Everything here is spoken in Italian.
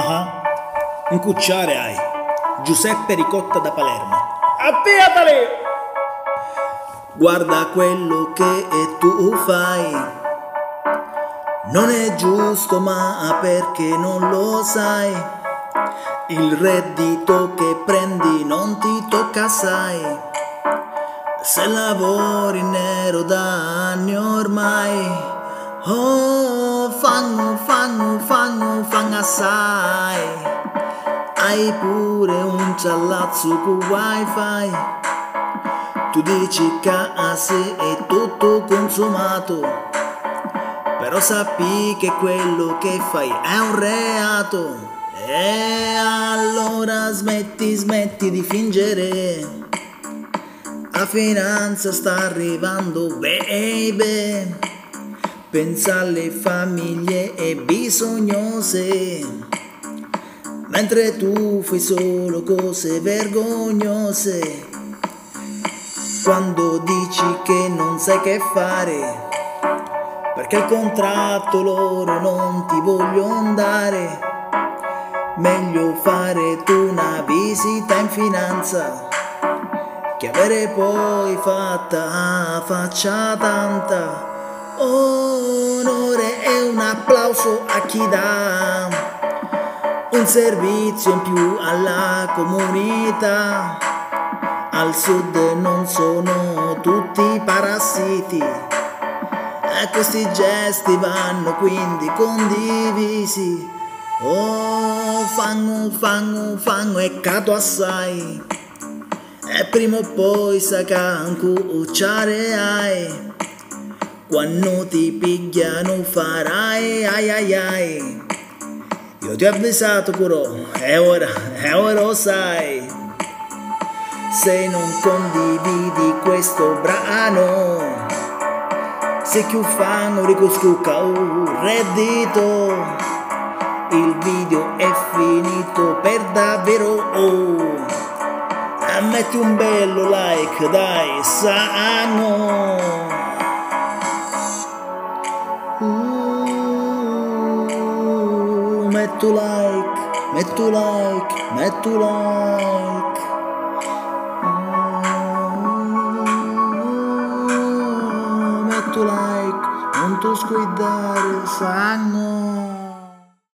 Ah, un cucciare hai. Giuseppe Ricotta da Palermo. Appiatali! Guarda quello che tu fai, non è giusto, ma perché non lo sai? Il reddito che prendi non ti tocca assai, se lavori in nero da anni ormai. Oh, fango assai, hai pure un ciallazzo con wifi. Tu dici che sì, è tutto consumato, però sappi che quello che fai è un reato. E allora smetti di fingere, la finanza sta arrivando, baby. Pensa alle famiglie bisognose, mentre tu fai solo cose vergognose. Quando dici che non sai che fare, perché il contratto loro non ti vogliono dare, meglio fare tu una visita in finanza che avere poi fatta faccia tanta. Onore e un applauso a chi dà un servizio in più alla comunità. Al sud non sono tutti parassiti e questi gesti vanno quindi condivisi. Oh, fango e cato assai, e prima o poi sa che un cucciare hai. Quando ti pigliano farai ai ai ai. Io ti ho avvisato curò, e ora lo sai. Se non condividi questo brano, se più fanno ricoscucca un reddito, il video è finito per davvero. Oh, metti un bello like, dai, sanno. Metto like. Metto like, non ti sguardare, sanno.